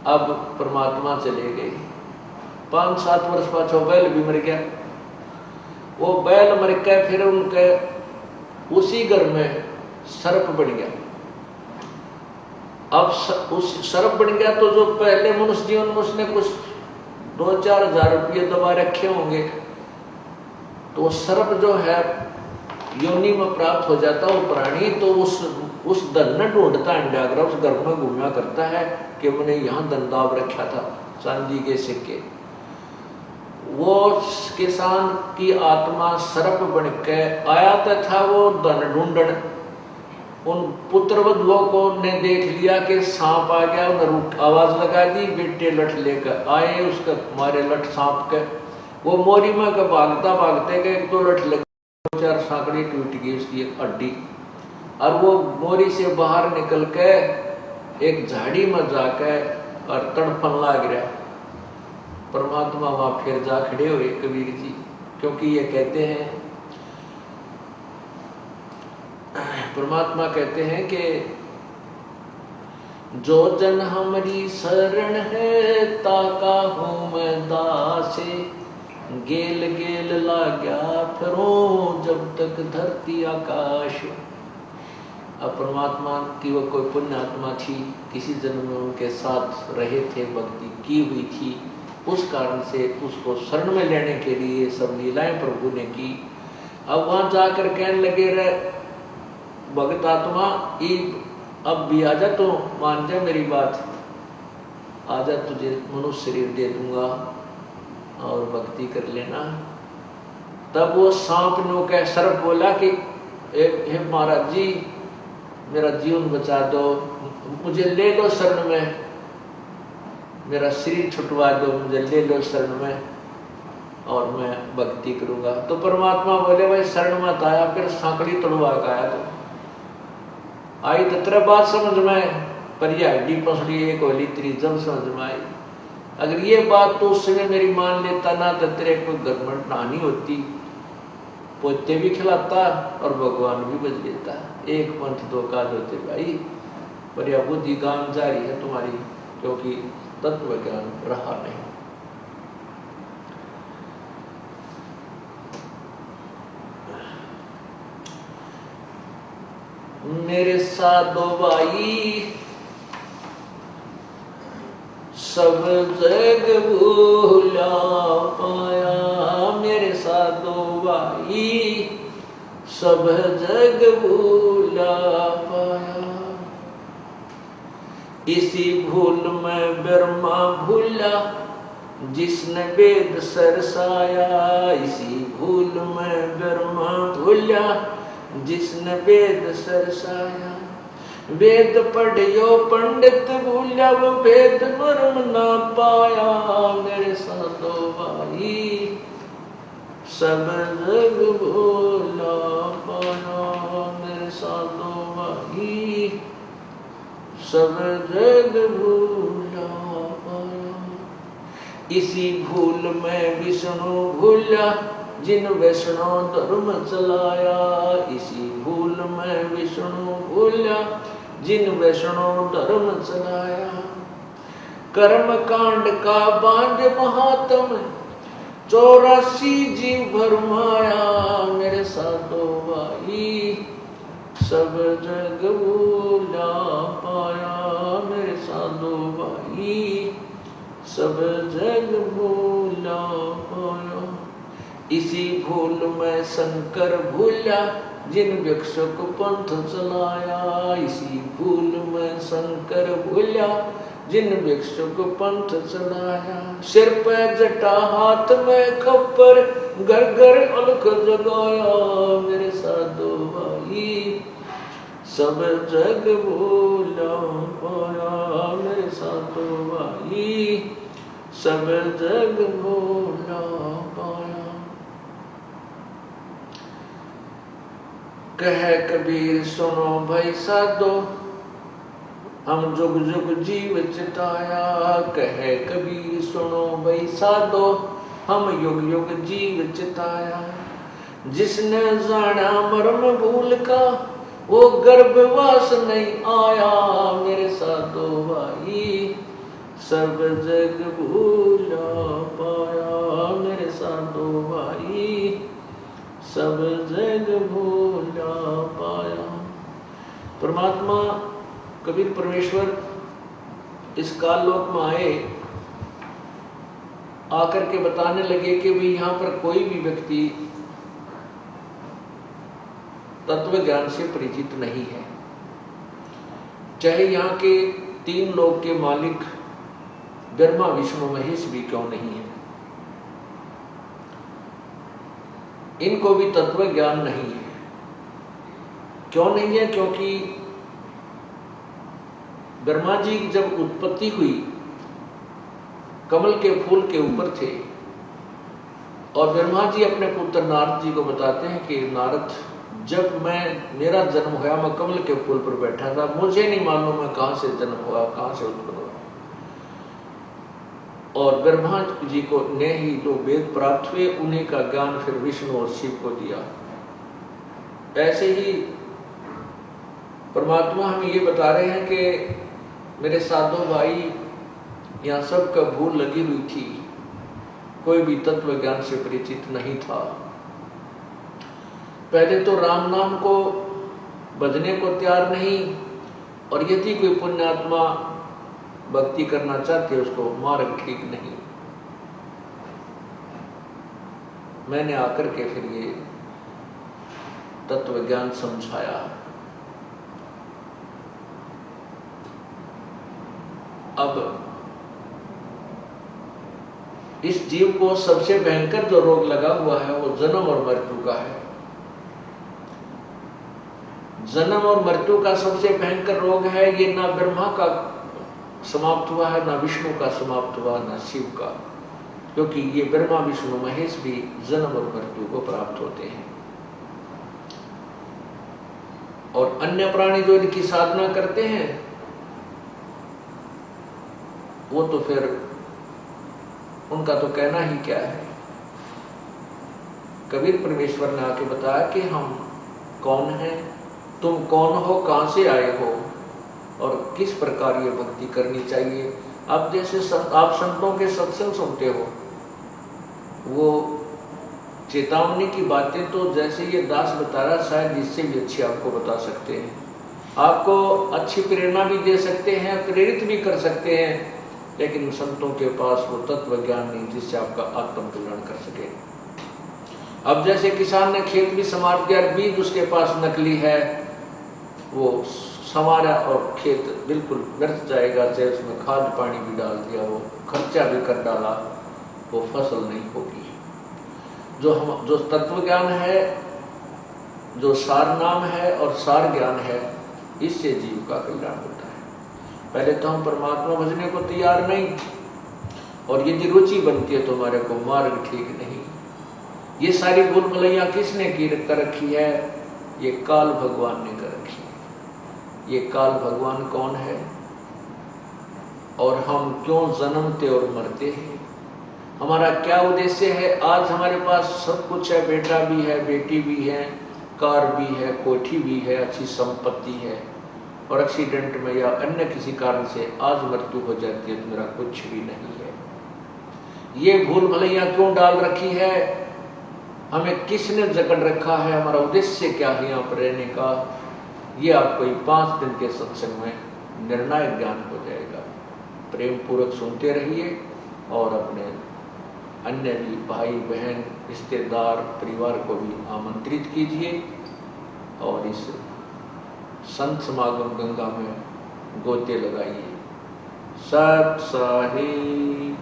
अब परमात्मा चले गए। 5-7 वर्ष पाछो बैल भी मर गया। वो बैल मर गया, फिर उनके उसी घर में सर्प बन गया। अब उस सर्प बन गया तो जो पहले मनुष्य जीवन में उसने कुछ 2-4 हजार रुपये दबा रखे होंगे, तो सर्प जो है योनि में प्राप्त हो जाता वो प्राणी, तो उस धन ने ढूंढता अंडाग्रह, उस घर में घूमा करता है कि मैंने यहाँ धन दाब रखा था चांदी के सिक्के। वो किसान की आत्मा सर्प बन के आया था वो धन ढूंढन। उन पुत्र वधुओं को ने देख लिया कि सांप आ गया, उन्हें आवाज लगा दी, बेटे लठ लेकर आए, उसका मारे लठ सांप के। वो मोरी में के भागता भागते गए, 1-2 लठ लगे, 4 सांकड़ी टूट गई उसकी एक हड्डी, और वो मोरी से बाहर निकल के एक झाड़ी में जाके और तड़पन लाग गया। परमात्मा वहां फिर जा खड़े हुए कबीर जी, क्योंकि ये कहते हैं, परमात्मा कहते हैं कि जो जन हमारी शरण है ताका हूँ मैं दासे, गेल गेल लाग्या फिरूं जब तक धरती आकाश। अब परमात्मा की वो कोई पुण्य आत्मा थी, किसी जन्म में उनके साथ रहे थे, भक्ति की हुई थी, उस कारण से उसको शरण में लेने के लिए सब लीलाएं प्रभु ने की। अब वहां जाकर कहने लगे रहे भगत आत्मा अब भी आजा, तो मान जा मेरी बात, आजा तुझे मनुष्य शरीर दे दूंगा और भक्ति कर लेना। तब वो सांप नो के सर्प बोला कि हे महाराज जी मेरा जीवन बचा दो, मुझे ले लो शरण में, मेरा शरीर छुटवा दो, मुझे ले लो शरण में और मैं भक्ति करूंगा। तो परमात्मा बोले भाई शरण मत आया, फिर सांकड़ी तोड़वा का आया। तो आई तो तेरा बात समझ में, पर यह हड्डी पसड़ी एक होली तेरी जब समझ में आई। अगर ये बात तो उस समय मेरी मान लेता ना तो तेरे कोई गड़बड़ नानी होती, पोते भी खिलाता और भगवान भी बच लेता। एक पंथ 2 काज होते भाई, पर यह बुद्धि काम जारी है तुम्हारी, क्योंकि तत्व ज्ञान रहा नहीं। मेरे साधो भाई सब जग भूला पाया, मेरे साधो भाई सब जग भूला पाया। इसी भूल में ब्रह्मा भूला जिसने वेद सरसाया। इसी भूल में ब्रह्मा भूला जिसने वेद सरसाया। वेद पढ़ियो पंडित भूला वो वेद मर्म ना पाया। मेरे साधो भाई सब जग भूला पाया। मेरे साधो भाई सब जग भूला पाया। इसी भूल में विष्णु भूला जिन वैष्णव धर्म चलाया। इसी भूल में विष्णु भूला जिन वैष्णव धर्म चलाया। कर्म कांड का बांध महात्म 84 जीव भरमाया। मेरे साधो भाई सब जग भूला पाया। मेरे साधो भाई सब जग भूला पाया। इसी भूल में शंकर भूला जिन भिक्षुक पंथ चलाया। इसी भूल में शंकर भूला जिन भिक्षुक पंथ चलाया। सिर पे जटा हाथ में खप्पर घर घर अलख जगाया। मेरे साधो भाई सब जग भूला पाया। मेरे साधो भाई सब जग भूला पाया। कह कबीर सुनो भाई साधो हम जुग जुग जीव चिताया। कह कबीर सुनो भाई साधो हम युग युग जीव चिताया। जिसने जाना मर्म भूल का वो गर्भवास नहीं आया। मेरे साधो भाई सब जग भूला पाया। मेरे साधो भाई सब जग भूला पाया। परमात्मा कबीर परमेश्वर इस काल लोक में आए, आकर के बताने लगे कि भाई यहाँ पर कोई भी व्यक्ति तत्व ज्ञान से परिचित नहीं है। चाहे यहाँ के 3 लोक के मालिक ब्रह्मा विष्णु महेश भी क्यों नहीं है, इनको भी तत्व ज्ञान नहीं है। क्यों नहीं है? क्योंकि ब्रह्मा जी की जब उत्पत्ति हुई कमल के फूल के ऊपर थे और ब्रह्मा जी अपने पुत्र नारद जी को बताते हैं कि नारद जब मेरा जन्म हुआ मैं कमल के फूल पर बैठा था, मुझे नहीं मालूम मैं कहां से जन्म हुआ कहां से उत्पन्न हुआ। और ब्रह्मा जी को ने ही जो वेद प्राप्त हुए उन्हीं का ज्ञान फिर विष्णु और शिव को दिया। ऐसे ही परमात्मा हमें ये बता रहे हैं कि मेरे साधो भाई यहाँ सबका भूल लगी हुई थी, कोई भी तत्व ज्ञान से परिचित नहीं था। पहले तो राम नाम को बजने को तैयार नहीं, और यदि कोई पुण्यात्मा भक्ति करना चाहते उसको मार्ग ठीक नहीं। मैंने आकर के फिर ये तत्व ज्ञान समझाया। अब इस जीव को सबसे भयंकर जो रोग लगा हुआ है वो जन्म और मृत्यु का है। जन्म और मृत्यु का सबसे भयंकर रोग है ये, ना ब्रह्मा का समाप्त हुआ है, ना विष्णु का समाप्त हुआ, ना शिव का, क्योंकि ये ब्रह्मा विष्णु महेश भी जन्म और मृत्यु को प्राप्त होते हैं। और अन्य प्राणी जो इनकी साधना करते हैं वो तो फिर उनका तो कहना ही क्या है। कबीर परमेश्वर ने आके बताया कि हम कौन हैं, तुम कौन हो, कहां से आए हो और किस प्रकार ये भक्ति करनी चाहिए। अब जैसे आप संतों के सत्संग सुनते हो, वो चेतावनी की बातें तो जैसे ये दास बता रहा शायद इससे भी अच्छी आपको बता सकते हैं, आपको अच्छी प्रेरणा भी दे सकते हैं, प्रेरित भी कर सकते हैं, लेकिन संतों के पास वो तत्व ज्ञान नहीं जिससे आपका आत्म कल्याण कर सके। अब जैसे किसान ने खेत भी संवार दिया, बीज उसके पास नकली है, वो संवारा और खेत बिल्कुल व्यर्थ जाएगा, चाहे उसमें खाद पानी भी डाल दिया, वो खर्चा भी कर डाला, वो फसल नहीं होगी। जो तत्व ज्ञान है, जो सार नाम है और सार ज्ञान है, इससे जीव का कल्याण होता है। पहले तो हम परमात्मा भजने को तैयार नहीं, और यदि रुचि बनती है तो हमारे को मार्ग ठीक नहीं। ये सारी भूल भुलैया किसने कर रखी है? ये काल भगवान ने कर रखी है। ये काल भगवान कौन है और हम क्यों जन्मते और मरते हैं? हमारा क्या उद्देश्य है? आज हमारे पास सब कुछ है, बेटा भी है, बेटी भी है, कार भी है, कोठी भी है, अच्छी संपत्ति है, और एक्सीडेंट में या अन्य किसी कारण से आज मृत्यु हो जाती है तो मेरा कुछ भी नहीं है। ये भूल भुलैया क्यों डाल रखी है? हमें किसने जकड़ रखा है? हमारा उद्देश्य क्या है यहाँ पर रहने का? ये आपको 5 दिन के सत्संग में निर्णायक ज्ञान हो जाएगा। प्रेम पूर्वक सुनते रहिए और अपने अन्य भी भाई बहन रिश्तेदार परिवार को भी आमंत्रित कीजिए और इस संत समागम गंगा में गोते लगाइए। सत साही।